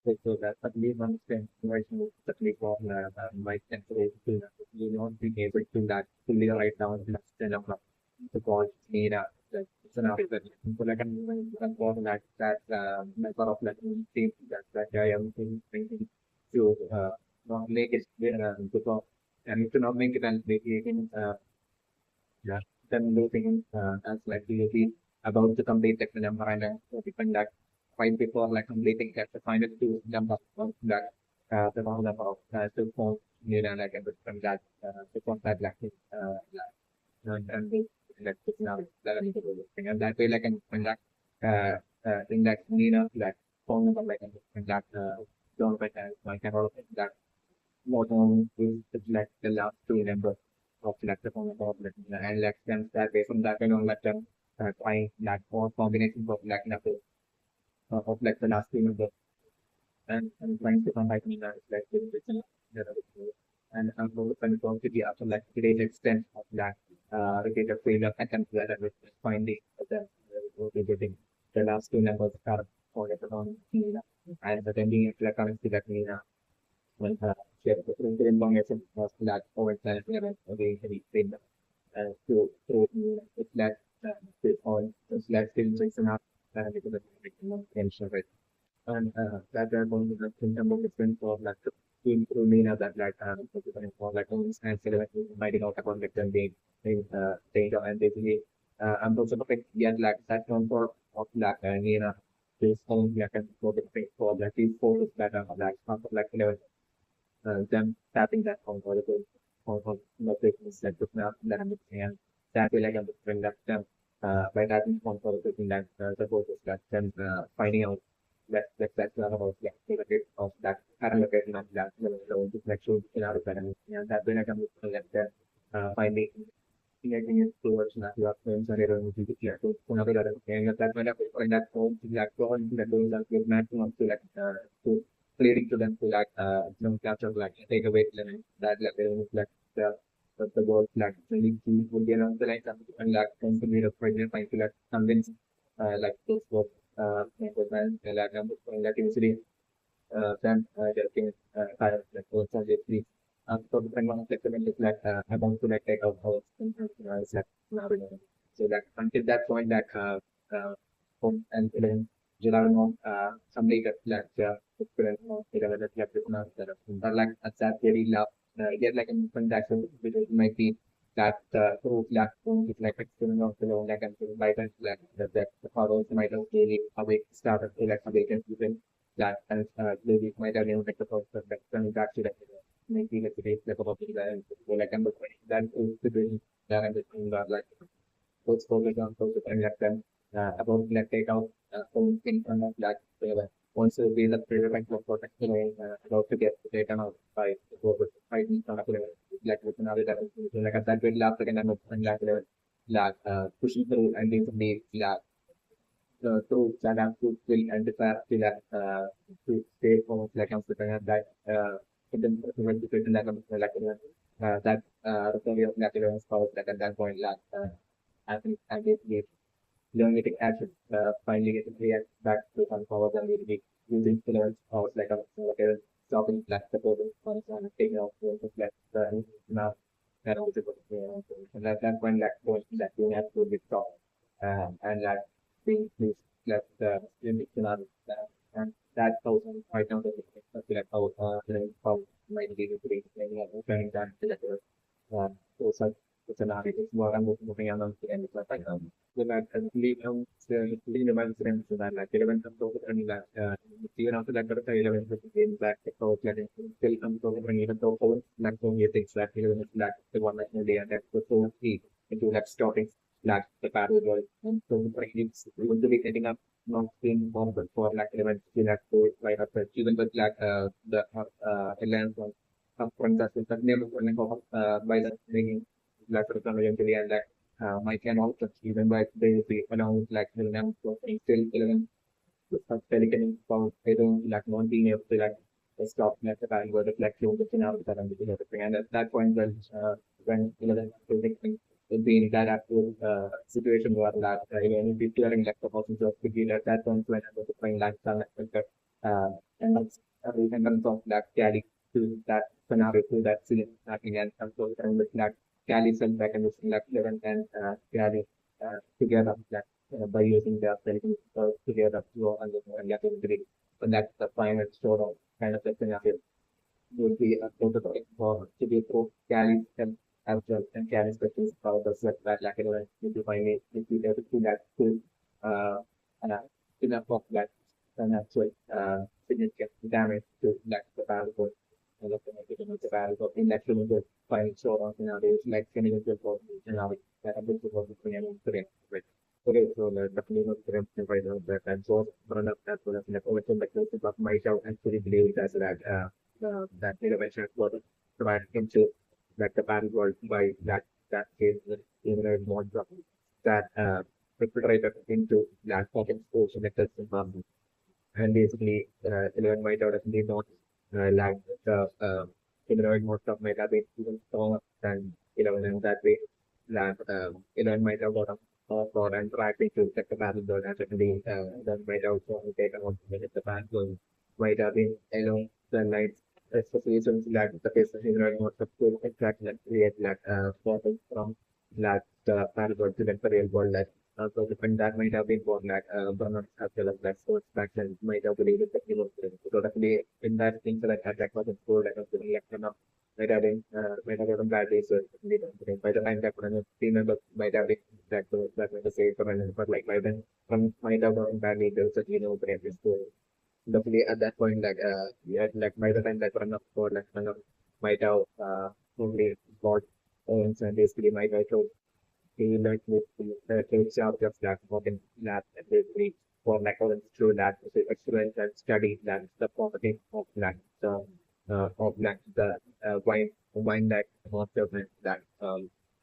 So that at least one situation that we call might temporary to you not being able to that fully write down the extent of the call need like it's an after that. So like I'm call that member of that team that I am thinking to not make it because and to not make it and make it yeah then looking as like really about the complete technical number and depend that right before like completing that the final two number of that the wrong number of two form you know like a bit from that to that like and like now that and that way like and that thing that you know like phone number like and that don't like like all of that more than is like the last two numbers of like the phone number of like and like then that based on that you know like trying that more combinations of like number of like the last two numbers and trying to combine that like and when it comes to the after like great extent of that related failure attempt that with finding the getting the last two numbers are for the and attending it like currency that we when share the information was that over time they read to it's that on that still reason up because of the tension of it and that are going to the symptom of different for like to mean that like for like and finding out about like them being danger and basically I'm also looking get like that one for of like you know this home like and for the thing for like these four that are like like you know them tapping that comfortable on the business that took now that and that way like I'm bring that them by that comfortable in that support is that them finding out that's about yeah the rate of that allocation of that level to actually in our parents and that way like I'm let them finding getting it towards that your friends and everyone to be clear to another and that way like in that home that going that doing that with maximum to like to leading to them to like some capture like take away that like like the world like really would be around the like and like continue to trying to like convince like those work like usually then getting kind of like also the so depending on the segment is like I want to like take out house it's like so that until that point that home and then July no somebody that like experience that you have to know that but like at that very love get like a transaction which might be that proof that it's like experiment of the loan like and by then like that the follows might have really awake started like awaken even that and they might have been like the first that coming back to that maybe like the like about the like I'm that is the doing that and the thing that like those focus on focus and let them about like take out from in front of that once we the prevent for protection about to get the data out by the focus right in front of like with another level so like at that way lab again and like pushing through and then the lab to that have to will identify that to stay for like I'm putting that in that that recovery of natural spouse that at that point like I think the learning action finally get to react back to some power than we using tolerance or like a stopping like supporting for taking off like now that was and at that point like point that you have to withdraw and like please let the unit and that thousand right now that like how might be turning down to so such it's an what I'm moving on to end like then I believe leading the incident so that like 11 comes over and that even after that but 11 games back so like still comes over and even though all like so many things that 11 is like the one like the day and that was so key into like stopping like the battle so it's usually ending up not being formed for like 11 still have to right after even with like the alliance on upfront that is never going to by the making like for example usually and like my can also even by they be around like the lamp so still 11 telecom about I don't like not being able to like stop at the time where the like you looking out that I'm doing everything and at that point when 11 would be in that actual situation where like even if you're like the person just begin at that point when I was playing like that and that's a remembrance of that carry to that scenario, to that scene happening, and also with that carry cell back and that level and carry together that by using their together to go and get into it. But that's the final sort of kind of a scenario would be a prototype for to be pro carry and as well and carry specials for the sweat that like if you find it if you able to that full uh enough of that and actually significant damage to that the valuable and the valuable in that will go find sort of scenarios like chemical for scenario that are good for the creative right. Okay, so definitely not the right now that and so Brenner as well as like over like this but myself actually believe that that innovation was provided into like the band world by that case even more that refrigerated into that pocket sports and and basically 11 might out definitely not like the humanoid most of might have been even stronger than 11 in that way that 11 might have got a for interacting to check the battle zone and certainly that might also take on the battle zone might have been along the lines especially since that the case of humanoid most of to interact that create that from that battle zone to the real world so when that might have been for like Bernard as well as like sports back then might have believed that he was so definitely in that thing that that was in school like the election of might have gotten badly so by the time that when team members might have been that was the same but like by then from might have gotten badly there was a brain so definitely at that point like yeah like by the time that run up for like run up might have only got owns and basically might have he learned with the takes out of that modern lab and basically for accordance to that the experiment and study that the property of the wine that monster that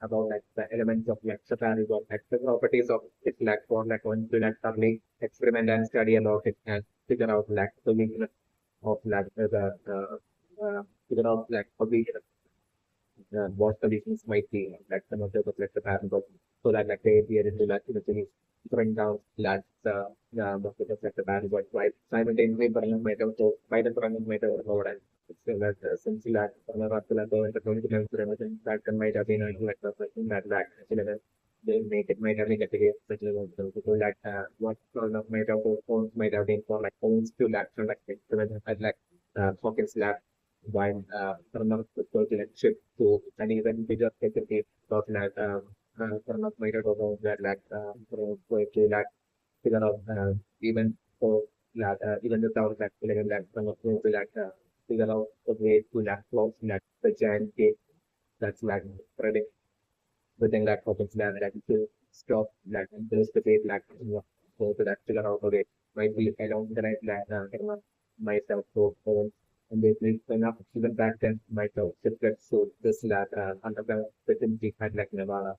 about like the elements of like safari or like the properties of it like for like going to like suddenly experiment and study about it and figure out like the weakness of like figure out like how we what conditions might be like some of the like the pattern of so that like they appear into like the things bring down that what the like the pattern but right simultaneously but might also might have run might have over and so that since that the everything that might have been like the thing that they make it might have been a case such as so that what sort of might have phones might have been for like phones to that so like experiment at like focus lab while Pranav ship to an even bigger facility of that Pranav might have about that like poetry that figure out even so that even the sound that Pranav to that figure out the way to that close that the giant gate that's like predict within that focus that to stop that and just the way like so to that figure out the way might be along the right that myself so and they bring enough even back then myself shifted so this that underground facility had like Nevada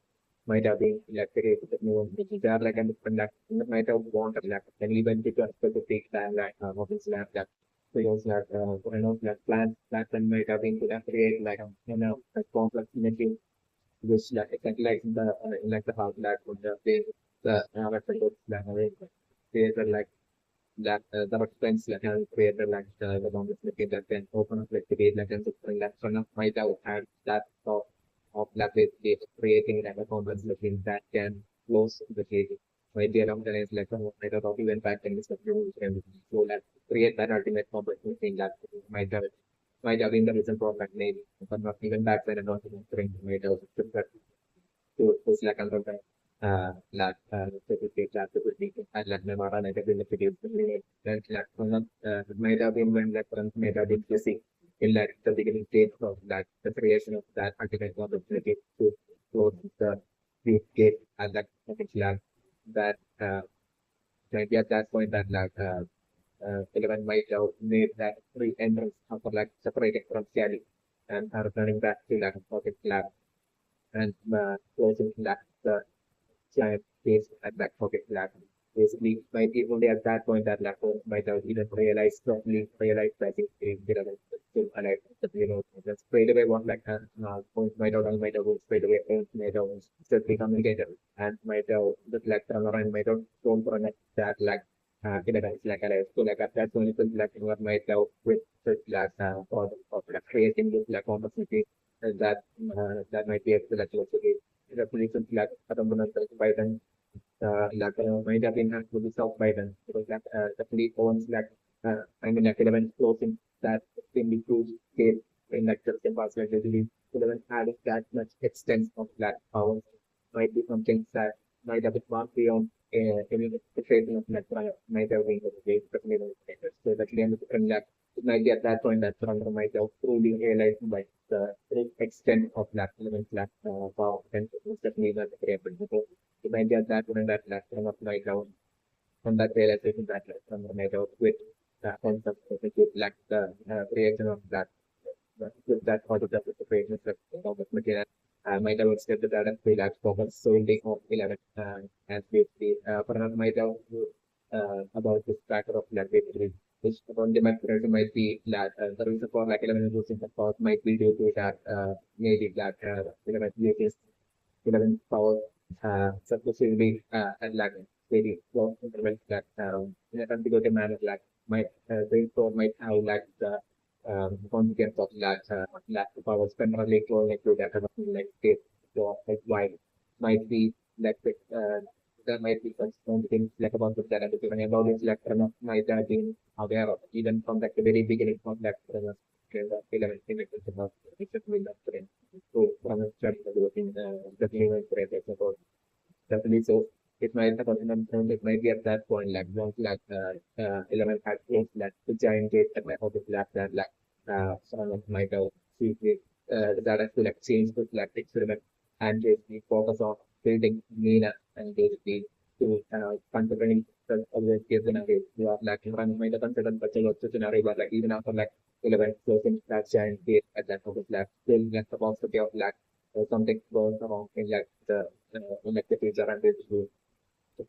might have been elected they are like and that might have wanted like and even to a specific land like of this land that because that that plants that then might have been to that create like a complex energy which like exactly like the house that would the that they were like that the expense that has created like the longest limit that can open up like the date like and something that sort of might have had that sort of that is creating like a complex machine that can close the cage. Might be around the lines like might have even impacting this and so that create that ultimate complex machine that might have been the reason for that maybe but not even back then and not even might have to select under the like certificate that would be at like Nevada negative negative then like it might have been when like might have been missing in like the beginning stage of that the creation of that artifact opportunity to close the gate at that particular that maybe at that point that like 11 might have made that three entrance for like separating from Cali and are returning back to like a pocket lab and closing that the giant face at that pocket lab. Basically, might be only at that point that Lapo might have even realized properly realized that it's still alive. Just straight away what like point might have straight away might have still be communicated and might have just like turn around might have shown for that like kinagans like so like that's only like what might have with like or like creating this like opportunity that might be able to like also be represent like Biden like might have been to the South Biden because like the police owns like I mean like 11 closing that in the huge scale in like just the past like really 11 having that much extent of that power might be something that might have been far beyond any situation of like might have been the case so that the end of the like it might be at that point that Trump might have truly realized by the extent of that element that power and definitely not able to it might be at that point that like kind of like down from that realization that like from the night out with the concept of it like the creation of that with that part of the preparation of the material. Might have stepped that and relax focus solely on 11 as we see Pranab might have about this factor of that basically which on the material might be that the reason for like 11 losing the power might be due to that maybe that 11 uses 11 power supposedly and like very well intervention that in a configured manner like might brainstorm might have like the consequence of lack of power spend only going into that kind of like state so like why might be like there might be some things like about the that and about this like might have been aware of even from like the very beginning from that 11 about it's a so from studying the working the human project about definitely so it might have it might be at that point like once like 11 had closed like the giant gate at like of the black that like someone might have see it that has to like change the like experiment and basically focus on building Nina and basically to considering the other case scenario you are like one might have considered such a lot scenario but like even after like 11 closing that giant gate at that of the black still like the possibility of like something going wrong in like the future and basically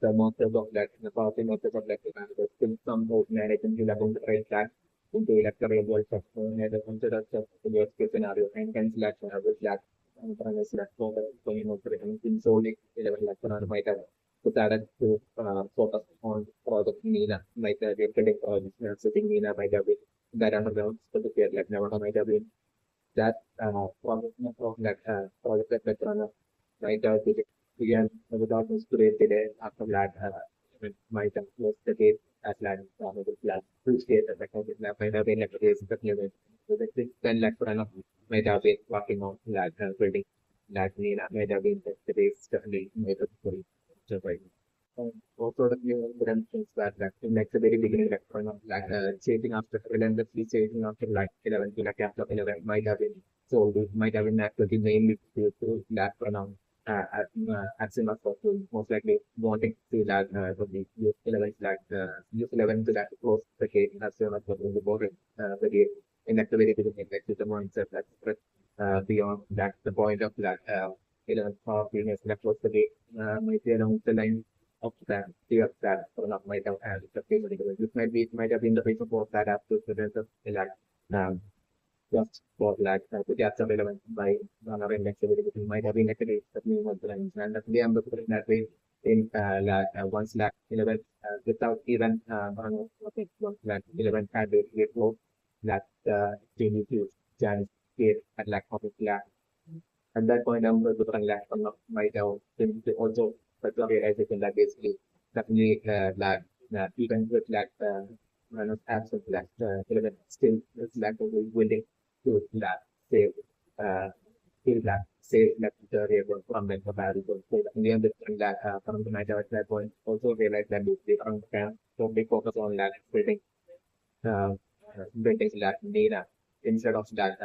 the monsters of that the powerful monsters of that there's still some hope narrative you are going to try that into like the real world stuff and the consider stuff in your case scenario and hence like with that unless that focus going on for anything solely 11 like might have put that to focus on project Nina might have been predicting sitting Nina might have been that underground so the like never might have been that project of that project that Veterana might have began without inspiration today after that might have closed the gate at land with land full state at the country might have been like a case but never so then like Veterana might have been working on that building that Nina might have been the base certainly made up for it. Also the new redemptions that like in like the very beginning like for example like chasing after relentlessly chasing after like 11 to like after 11 might have been sold it might have been actually mainly to that pronoun as soon as possible most likely wanting to that to be use 11 like use 11 to that close the gate as soon as possible the border the gate in like the very beginning like the mindset that's beyond that the point of that 11 power being as that close the gate might be along the line of that fear that not might have had the favorite. This might have been the reason for that after the rest of the like just for like to get some relevant by another activity which might have been actually the new one and that we am put it that way in like once like 11 without even like 11 had the flow that change to chance it at like of like at that point, I'm going to run like might have been also but the realization that basically definitely like even with like run of apps of like element still is like willing to like save uh still like save like the real world from like the variable. So in the end that from the matter at that point also realize that they can totally focus on like uh, building like data instead of that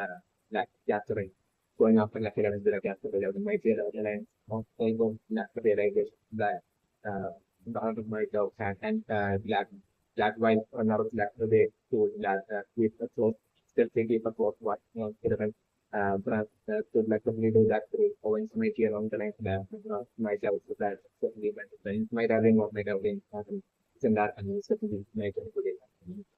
like capturing going after like 11 0 capture 11 might be the lines of able like realization that the other might have had and black white or not black the to that with a close still thinking of what 11 but to like completely that through owing might be along the line that might have so that certainly might have been what might have been in that and certainly might have been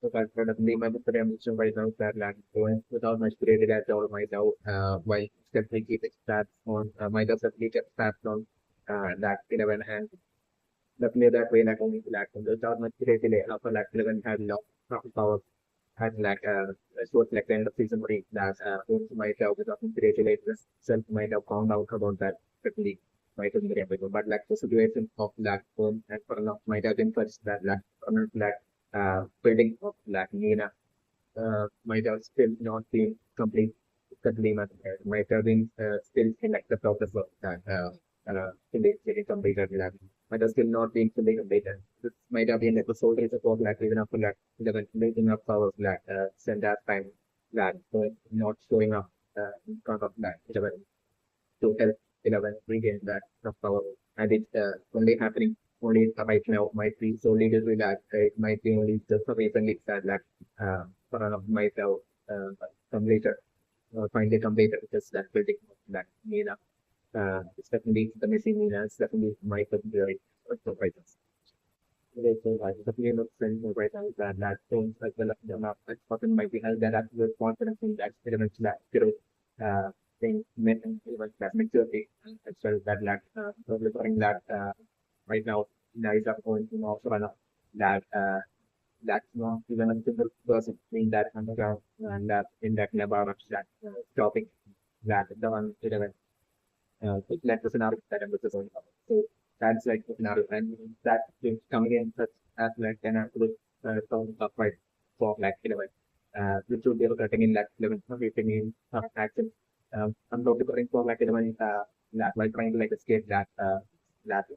so that probably my preparation right now that land going without much created at all myself while simply keep it stats on myself simply kept stats on that 11 and definitely that way like only like the start much delay after like 11 had lot of power and like towards like the end of season 3 that Holmes might have without late self might have found out about that quickly might have been able but like the situation of like Holmes and Pranav might have been such that like Pranav like building of like Nina might have still not been completely might have been still in like the process of that fully completed like might have still not been fully completed. This might have been like the soldiers support like even after like 11 building up powers like send that time that not showing up in front of that 11 to help 11 regain that power. And it's only happening only right now might be solely due to that. It might be only just recently that like one of myself completed finally completed just that building that Nina. It's definitely the missing Nina. It's definitely my particular surprises. So I definitely look friends right now that things like the map like fucking might be held that up with confidence in that experiment that growth thing meant even that maturity as well as that like referring that right now is up going to also run up that that's not even a single person in that underground and that in that never that topic that the one relevant it led to scenario that I'm going on. So that's like the scenario and that is coming in such as like an absolute sound of right for like 11 which would be cutting in like 11 everything in action. I'm not going for like 11 that while trying to like escape that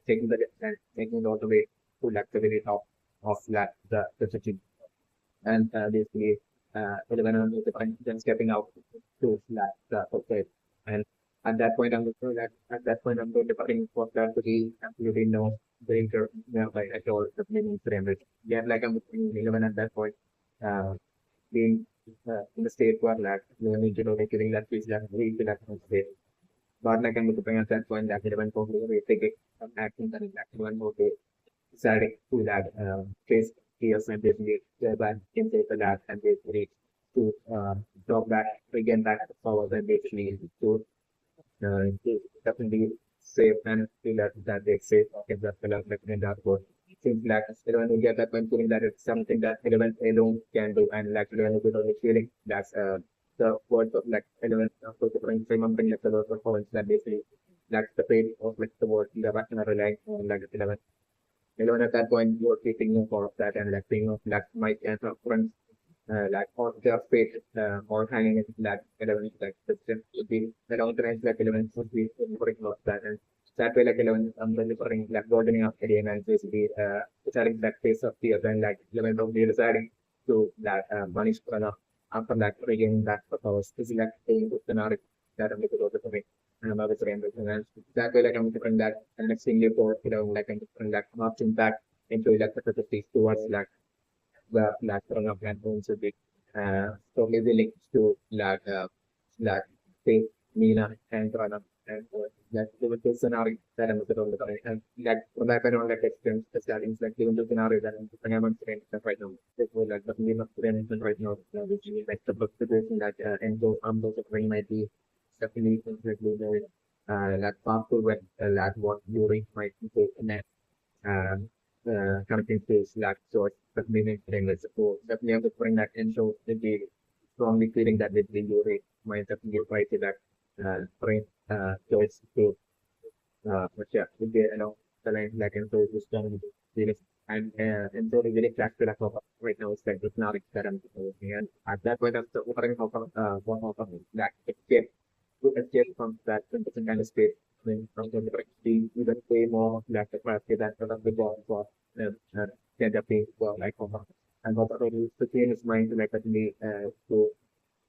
taking the and taking it all the way to like the very top of that the city and basically 11 on the point then stepping out to that outside and at that point I'm looking that at that point I'm going to putting for that to be absolutely no danger like at all the meaning frame rate yeah like I'm looking 11 at that point uh, being in the state where like you need to know like getting that piece that we feel that state but like I'm looking at that point that 11 for me taking some action that is actually one more deciding to that face fears and basically thereby intake that and basically to drop back again back to power and basically to definitely save and feel that they save okay that will like in that world. Seems like everyone will get that one feeling that it's something that everyone alone can do and like everyone will only feeling that's the words of like everyone remembering like the words of points that basically that's the fate of like the world the rational relying on like 11 alone at that point you're taking no part of that and like being of that might and friends like or their fate or hanging in that element like system would be around the range like elements would be putting of that and that way like elements really putting like broadening up again and basically deciding that phase of the event like element of the deciding to that punish after that regaining that powers is like a scenario that I'm looking at the another brand and that way like I'm different that and next thing you for like I'm different that option back into electricity towards like the platform of platforms should be totally linked to like say Nina and Rana and that the scenario that I'm looking at and like from that kind of like extent the settings like given the scenario that I'm saying right now this will like the name of the right now which is like the book situation that and those those might be definitely completely very like powerful when like what during might take net connecting to like source but meaning language so definitely have to bring that in so it'd be strongly feeling that with the Yuri might definitely try to that bring choice to but yeah would be the line like and so just feeling and so really back to that right now it's like it's not that I'm looking at that point that's the offering of one of that escape to escape from that kind of space then from the even way more like the capacity that the ball for get the pay for like and also the change his mind to like actually to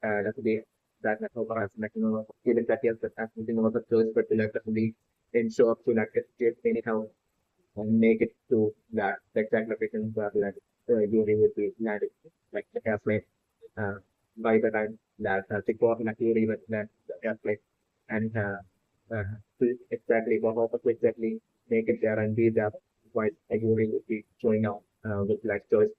actually that like over as like even that yes that actually was the choice but to like actually ensure to like escape anyhow and make it to that exact location where like during would be landed like the airplane uh, by the time that the coordinate theory with that airplane and to exactly what to exactly make it there and be there while Aguri would be showing up with like choice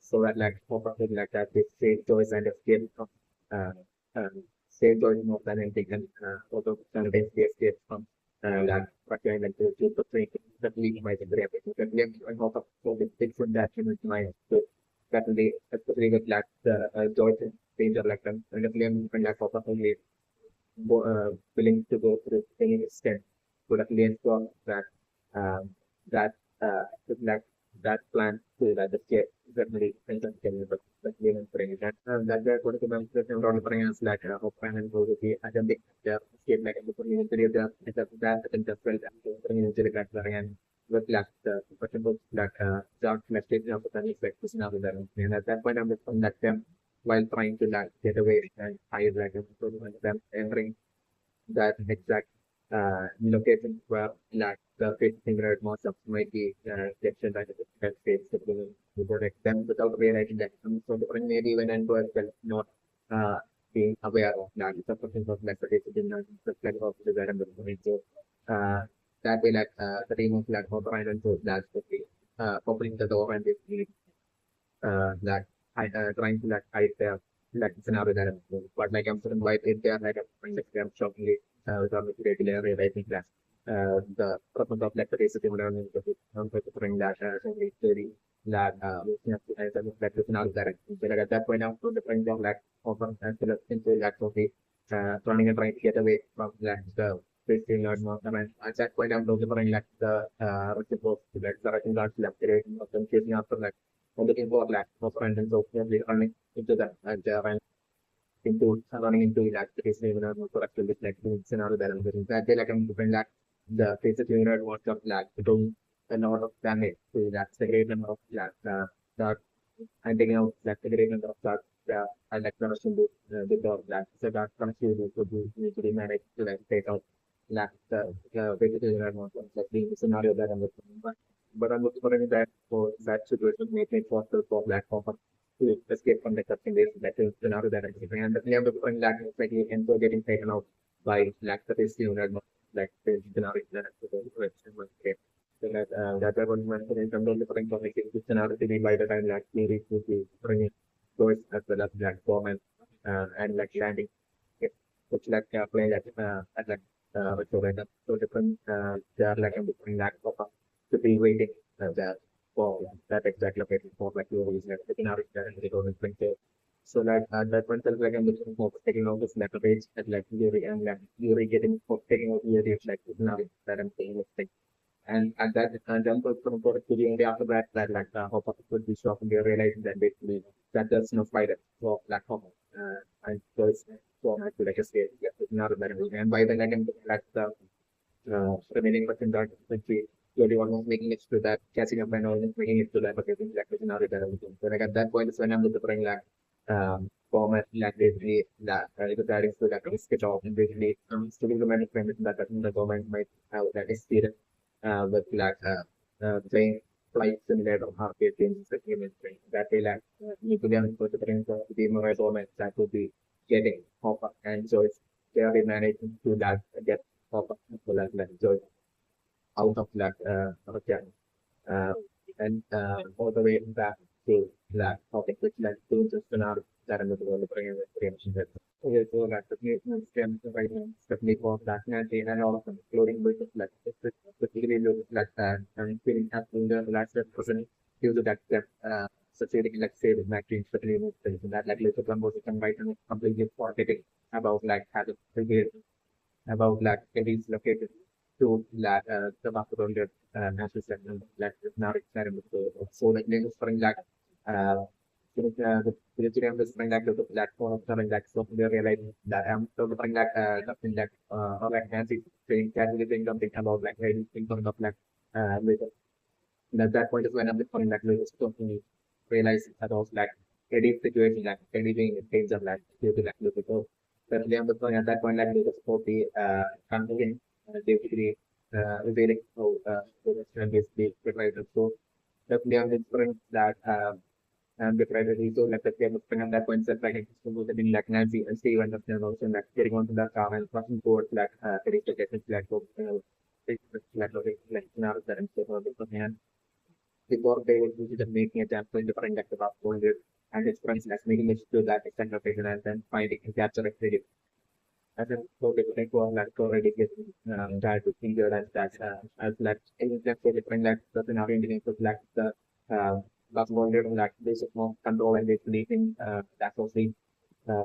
so that like probably like that with same choice and escape from uh, same choice more than anything and also kind of escape from that particular like to portray that we might agree with that we have a lot of things from that human mind. So that they especially with like the George Painter like them and the film and like of only willing to go through any extent to that lean from that um, that like that plan to that the state certainly can but that lean and bring that that they're going to be the bring us like open and go to be at a big state like the that and the felt bring into the back and with like the possible like dark message of the effect is now there and at that point I'm from that them while trying to like get away and hide like them entering that exact location where like the facing red most of might be section that is that face to protect them without realizing that some sort of maybe when and were not uh, being aware of that it's a person of like did not reflect of the variable point. So that way like the team of like override and so that's the opening the door and basically that trying to like hide their like scenario that I'm doing. But like I'm sort of white in there like I'm like I'm shockingly without regular realizing that the purpose of like the basic learning is to bring that theory that that is not that so like at that point I'm to the point of like over into like okay running and trying to get away from like the basic learning of them and at that point I'm to bring like the reciprocal like the writing that left of them chasing after like looking for like for friends and so probably running into that and into running into that case even for actually like scenario that I'm getting that day like I'm doing that the face unit was of like doing a lot of damage to that great number of that I'm taking out like the great number of that I like the Russian book with all that so that connection to be usually managed to like take out like the face unit was like the scenario that I'm looking but I'm looking for that for that situation make it possible for black for to escape from the custom base that is scenario that I'm keeping. And definitely I'm looking that exactly and so getting taken out by like the base unit like the scenario that is so that I want to mention in terms of different topics in scenario to be by the time like we reach to be bringing those as well as black form and like landing which like play that at like so like so different they are like a different lack of to be waiting that for that exact location for like your reason taking out and they go and bring it. So like that one tells like I'm looking for taking out this like a page at like Yuri and like Yuri getting for taking out Yuri like now that I'm saying this thing. And at that jump from productivity and after that that like hop up would be shop and they realizing that basically that there's no spider for black hole. And so it's for like a scale, yeah, it's not a better and by the time like the remaining percent that we slowly almost making it to that, catching up and almost making it to that, but getting like within our everything. So like at that point is when I'm looking like format like basically that that is to like sketch off and basically still implement that the government might have that experience with like playing flight simulator or arcade games with humans that they like need to be able to bring the more government that would be getting off and so it's very managing to that get off so like so out of that project uh, and all the way back to that topic which led to just another that I'm going to bring in the preemption with. Okay, so that the new stems right technique of that and all of them, including with like specifically look like and feeling after the last person due to that succeeding like say the matching especially in things and that like little composition right and completely forgetting about like how to figure about like it is located to like the macro master segment like now experiment so like name is for like the Telegram is bring like the platform of something like so they realize that I'm so bring like something like or like Nancy saying calculating something about like anything sort of like later. And at that point is when I'm looking like later something realize that was like any situation like anything in things of like due to like so certainly I'm looking at that point like later support the content basically revealing how the restaurant basically provided so definitely I'm different that and the priority. So like the game of at that point, like it's supposed to be like Nancy and Steve and the also like getting onto the car and crossing towards like reach the get like like now that I'm so and before they would be just making a jump to different like about going there and his friends like making it to that extent location and then finding and capture it. And then so different for like already get that injured and that as like in that so different that the scenario in the like the last one like this more control and it's leading that's also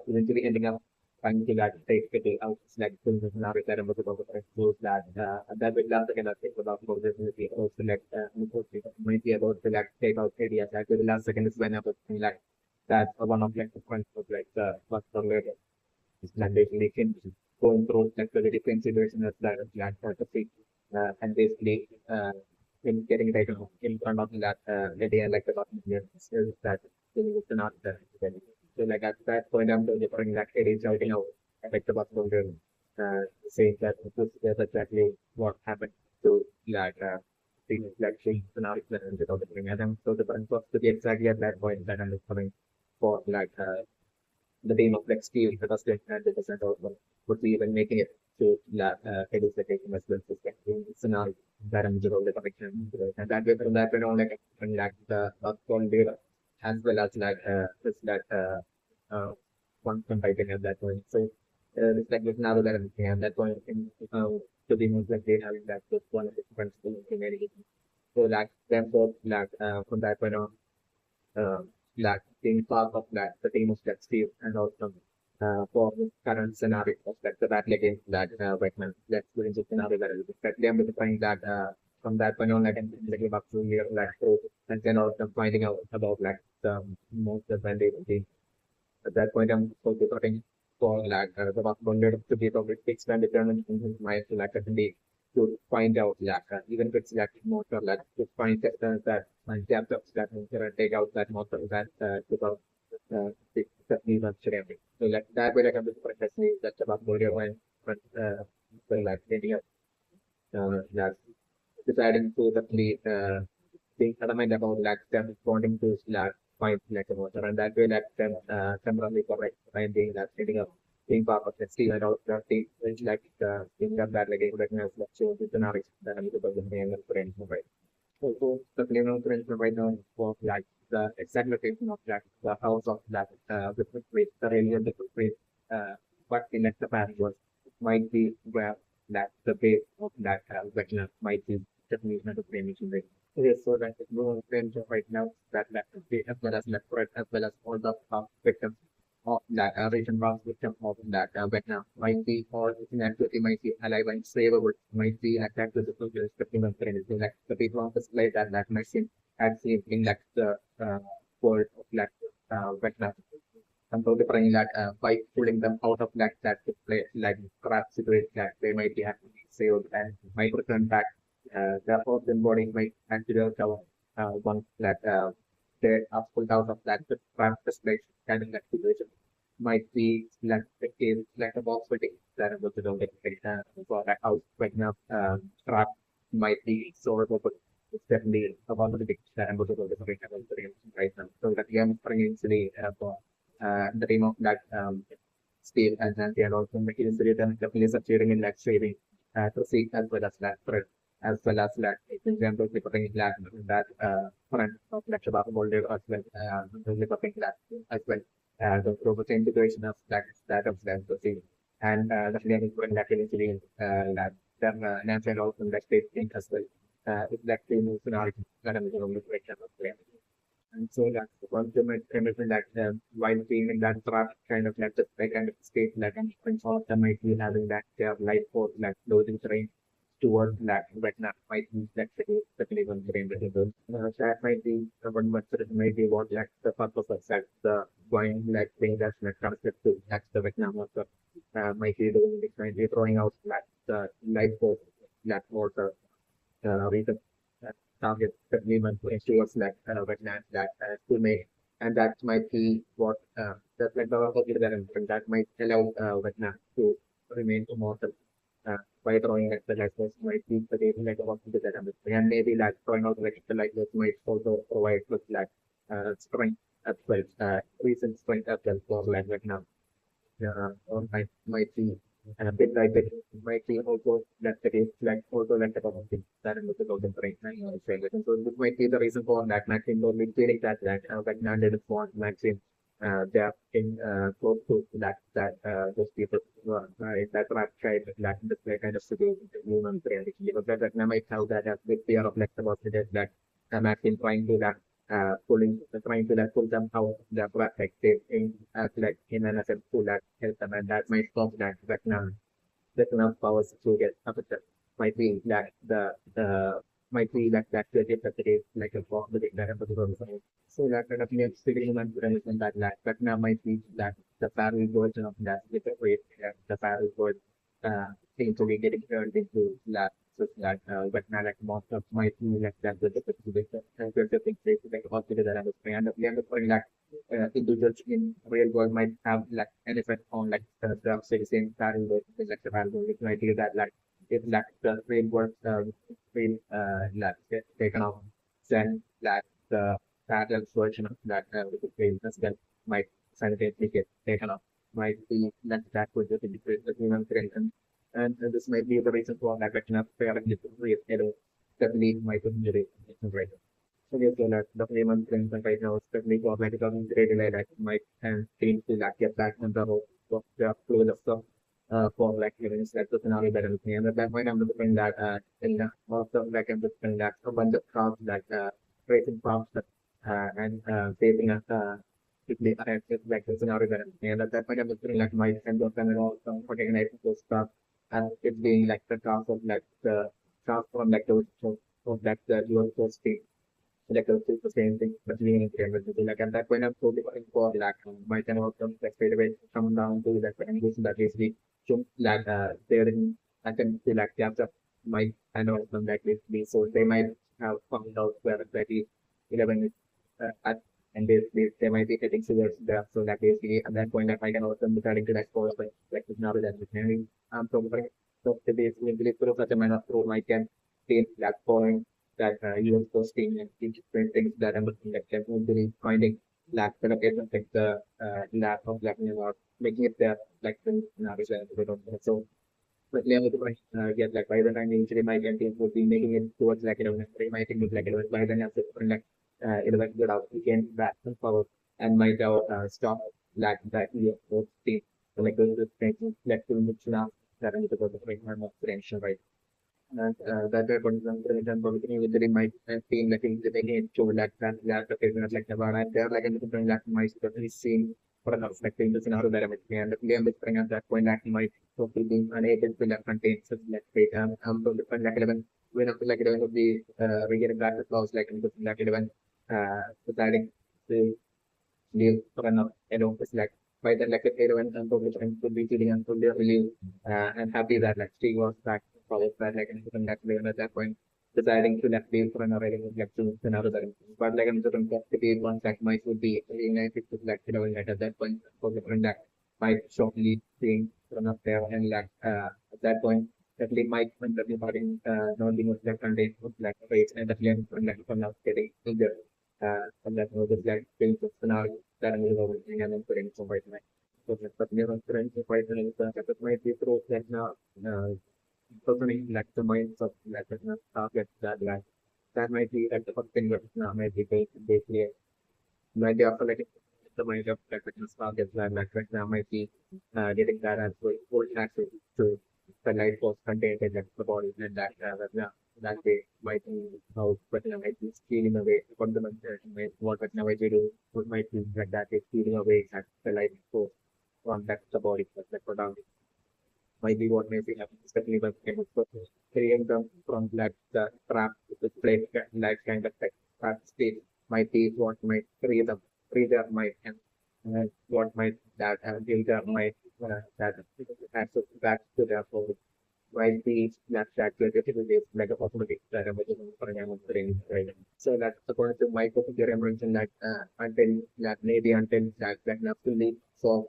eventually ending up trying to like take it out like things now that I'm about to close that that will last again I think about possibility also like might be about to like take out areas like the last second is when I was like that's one of like the points of like the first later is like basically can going through like the different situations that like the free and basically in getting right in front of that idea like the that is not so like at that point, I'm different that it is shouting out affect the possible saying that this is exactly what happened to that thing like change scenario and without the thing. And then so the point was to be exactly at that point that I'm coming for like the team of like Steve, the first and the percent would be even making it to that it is the taking as well scenario that I'm the connection. And that way from that point on like the data as well as like this that one typing at that point. So it's like with now that I'm looking at that point in to be most likely having that just one of the different in. So like therefore like from that point on like being part of that the team of that Steve and also for current scenario of like the battle against that Beckman that's going to scenario that is that them to find that from that point on like and like about 2 years like so and then also finding out about like the most advantage at that point, I'm focusing for like the possibility to be public fixed and determined in his mind to like actually to find out like even if it's like motor like to find that and depth of that and take out that motor that to fix that needs actually. So like that way like I'm just practicing that's about possibility when but like ending up like deciding to the think element about like them wanting to like find like a water and that way like them temporarily correct finding that setting up being part of the steam and all that thing is like thing that like recognize that so it's an artist that I'm the name and friends right. So the name of friends right now for like the exact location of like the house of that with the area the with what the next path was might be where that the base of that vector might be definitely not a frame yes, so that is more danger right now that could be as well as left as well as all the victims of that recent wrong victim of that Vietnam might be or inactivity might be alive and savable might be attacked with the social respecting of like the people on display that might seem as seen in like the world of like Vietnam. And so different that by pulling them out of that display like crap situation that they might be having saved and might return back therefore, the body might consider the one that they are pulled out of that participation kind of that situation might be like the case like a box fitting that I'm going to do for that house right now trap might be solvable but it's definitely a possibility that I'm going to do right now. So that again bringing to for the name of that steel and also making it written the police are cheering in that saving to see as well as that as well as like example putting that front of lecture about molded as well developing that as well the robot integration of that of them to see and the learning when that initially that then natural also that state thing as well if that team scenario that I'm going to break down and so that's one commitment that while being in that trap kind of like the kind of state that all of them might be having that life for like losing terrain towards that Vietnam might be that the one brain visible. That might be one but it may be what like the purpose of that the going like thing that's not concept to that's the Vietnam also might be doing this might be throwing out that the life force that or the reason target agreement to ensure like Vietnam that to make and that might be what that like the that might allow Vietnam to remain immortal by throwing like the lighthouse might be the data like about the data and maybe like throwing out like the lighthouse might also provide with like strength as well recent strength as well for like Vietnam or might be and a bit like it might be also that the case like also like the problem that is the golden brain so this might be the reason for that maximum or maintaining that like Vietnam didn't want maximum they are in close to those people in that right side that display kind of situation human brain because that might have that big fear of like about it that machine trying to that trying to that pull them out of the perspective in like in an attempt to that help them and that might stop that now that enough powers to get affected might be that the might be that the is like a possibility that happens. So that kind of makes figuring out that now might be that the parallel version of that with the way the parallel version thing to be getting turned into that so that but now like most of my team like that the different and the things they like possible that understand the point that individuals in real world might have like an effect on like the citizen parallel version like the parallel version idea that like if like the real world real like get taken off then that the parallel version of that with the brain as well might simultaneously get taken off might be that would just increase the human brain and this might be the reason for that retina failing to create error that lead might injury right. So yes, so that the human brain right now especially for medical injury that might and change to like get back in the whole of the fluid of stuff for like even that's the scenario that I'm looking at. At that point I'm looking that in the also like I'm looking at a bunch of prompts like tracing prompts that and saving us quickly like the scenario that I'm looking at. At that point I'm looking like my friend of and also organizing those stuff and it being like the task of like the task from like those of like the dual source state like it's the same thing but being in the like at that point I'm totally looking for like my channel outcomes like straight away come down to that and this that basically so like they're in I can see like the answer my channel outcome like basically so they might have found out where exactly 11 is at and they might be hitting towards there so that basically at that point that I can also be starting to like for like this now that so so basically put such a man of role I can change that point that you posting and different things that I'm looking at them really finding lack of like the lack of like or making it there like the so but level to get like by the time usually my campaign would be making it towards like my thing would like by then after like good out again back and forward and might stop like that team so like those things like to mix now that I need to go to bring more potential right and that way, for example, within my team, like in the beginning, to like the like the and they're like in the like my totally seeing for an perspective the scenario that I'm in, and the game is bringing at that point like my totally being unable to like contain such like great from different like 11 when up to like 11 would be regetting back the clause like in the like 11 deciding to leave for an it's like by then like the 11 and probably trying to be feeling and to relieve and happy that like she was back college that like in that way at that point deciding to left field for another like to another direction. But like I'm certain that the field one that might would be united to like at that point for the friend that might shortly seeing run up there and like at that point definitely might when the starting not being like contained with like rates and definitely like from not getting injured and that was like being scenario that I'm going and then putting some right now. So but never friends quite that might be through that now totally like the minds of like the target that like that might be like the first thing that might be basically might be also like the mind of like the target like right now might be getting that as well full access to the light force contained in like, the body and that way might be how but might be stealing away fundamental what but now might be do what might be like that is stealing away that the light force from that the body like for might be what may be happening, especially when it was freeing them from like the trap, the play like kind of like trap state might be what might free their mind and what might that give their mind that access back to their soul might be that creativity is like a possibility that I'm looking for an brain right. So that's according to my particular mention that until that maybe until that not fully solve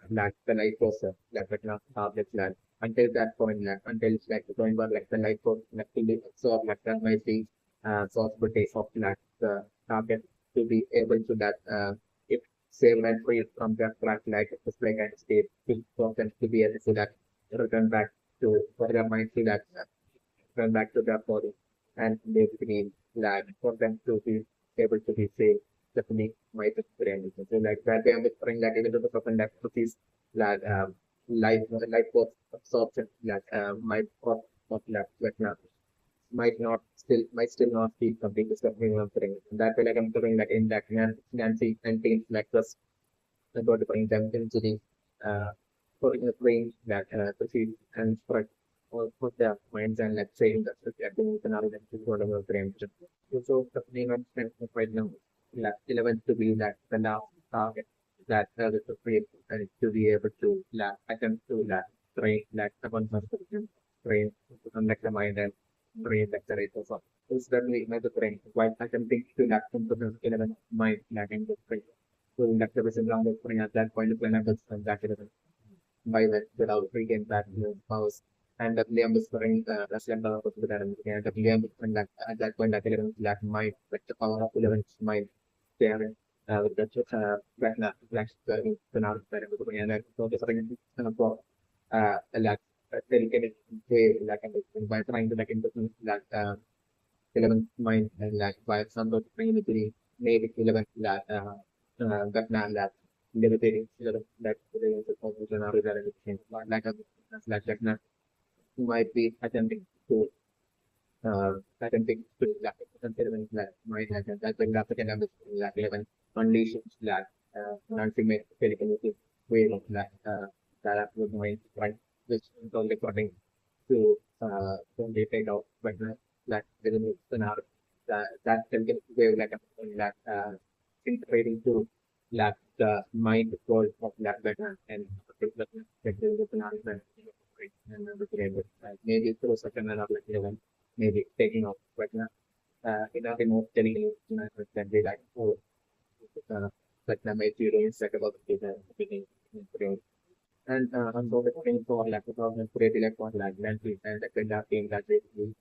like the light process like not object like until that point like until it's like going about like the light process like fully absorb like that might be possibility of like the target to be able to that if save and free from that track like the spray kind of state to process to be able to that return back to whatever mind to that return back to their body and basically like for them to be able to be saved definitely might experience. So like that way I'm referring that even though the person that proceeds that life force absorption that might cause of that might still not be completely suffering of thing. That way like I'm thinking like in that Nancy and teams like this about to bring them into the uh for the brain that proceed and spread or put their minds and let's say in the another whatever brain. So the name and strength of right now like 11 to be that the last target that the brain and to be able to attempt to train the one person train to connect the mind and train the rate of thought. It's certainly another brain while attempting to the 11 mind lacking the brain. So that was around the point at that point when I was transacted by that without regain back the mouse. And that Liam was running as Lambda was with and that Liam and that at that point that 11 black mind, like the power of 11 mind there with the Vecna black the now better and that so the second for a lot dedicated way like and by trying to like into that 11 mind and like by some of the community maybe 11 that Vecna that limiting that the composition or like a like Vecna might be attempting to like considering that might have that when the second like 11 conditions that non-female physical way of that would mind right which is only according to when they take out Vecna like within the scenario that can get way like that integrating to like the mind goal of that better and maybe through second and like 11 maybe taking off but in a remote telling you that they like oh like the material is like about the data and so the thing for like the creative like for like lengthy and the kind of thing that they do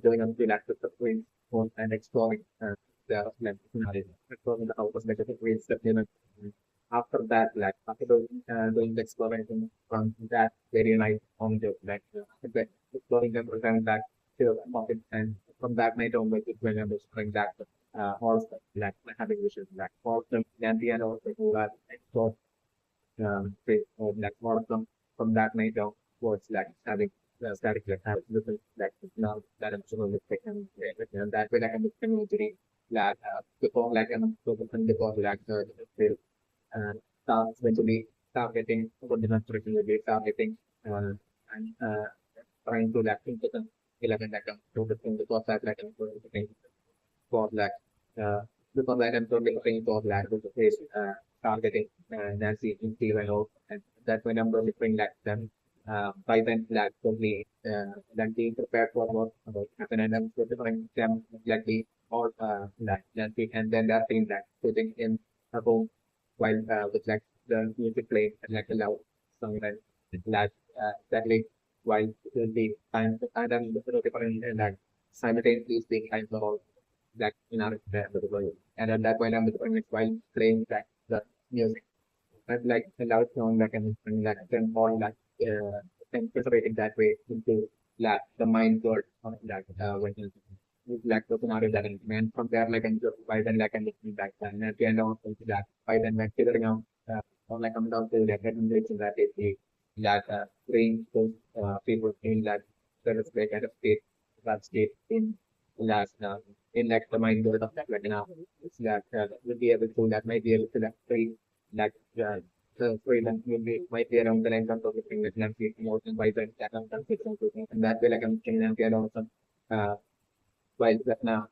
going on to like the screen and exploring the like exploring the outputs like the ways that you know after that like after doing the exploration from that very night on the like exploring and return back to the market and from that night onwards it when I'm exploring that all like having vision like all the and also explore like one of them from that night down was like having static like having different like now that I'm sure with and that way like I'm community like before like I'm so before like starts eventually targeting coordinate regularly targeting and trying to like into the 11 like to the thing because that like I'm going to think for like uh because like I'm totally looking for like to face targeting Nancy in T-Renault and that when I'm going to bring like them by then like totally like being prepared for what about happen and I'm going to bring them like the all like Nancy and then that thing like putting in a home while with like the music playing and like a loud song and like exactly while the time and then the different like simultaneously being kind of like in our and at that point I'm the while playing like the music and like a loud song like and like then all like incorporating that way into like the mind world of like when you like the scenario that and from there like and by then like and looking back and at the end of that by then like figuring out or like coming down to like recommendation that is the that range those people in that service like kind of state that state in that in like the mind world of that right now that will be able to that might be able to that free like the freelance will be might be around the length of the thing that I'm speaking more than by the that I'm and that way like I'm thinking I'm get also while that now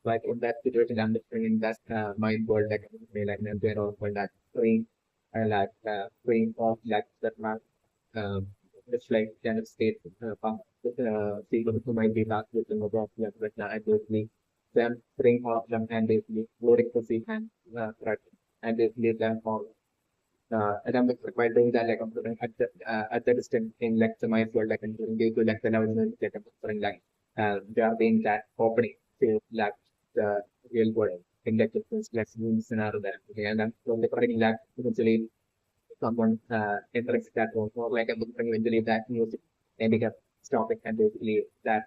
like in that situation I'm just bringing that mind world like like I'm doing all for that free like free of like that um, it's like kind of state people who might be back with the mobile yeah, but now I basically them bring all of them and basically loading the seat and right and basically them all and I'm like while doing that like I'm putting at the distance in like the mind world like I'm doing due to like the level like I'm putting like they are being that opening to like the real world in like different like scenario there okay and I'm so recording that eventually someone interacts that one or like I'm looking eventually that music and become stopping and basically that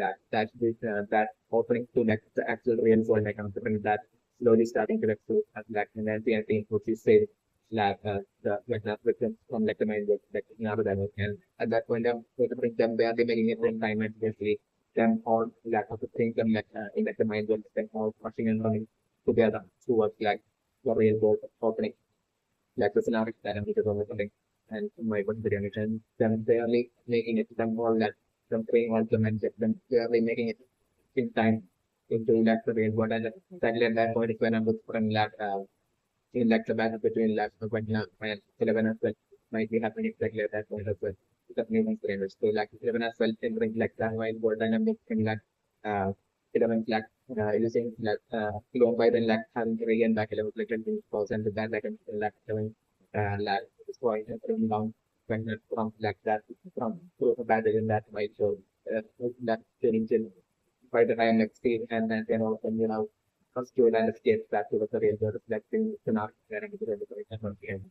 that opening to like the actual real world like I'm putting that slowly starting to recruit as like and then the thing which is say like the Vietnam victims from like the mind work like another level. And at that point they bring them barely making it in time and basically them all lack of the things and like in like the mind work them all crushing and running together towards like the real world opening. Like the scenario that I'm because of something and my one video and them barely making it them all that them playing all the mindset them barely making it in time into like the real world and then at that point is when I'm looking like in like the battle between like Vietnam and 11 as well might be happening exactly at that point as well. The new trainers. So like 11 as well entering like the wild world dynamic and like 11 like using like long by then like having to regain back 11 like 20,000 with that like 11 like destroying and bringing down when from like that from to a battle in that might show that changing by the time next day and then also constitute and escape back to the real world reflecting the not getting to the end.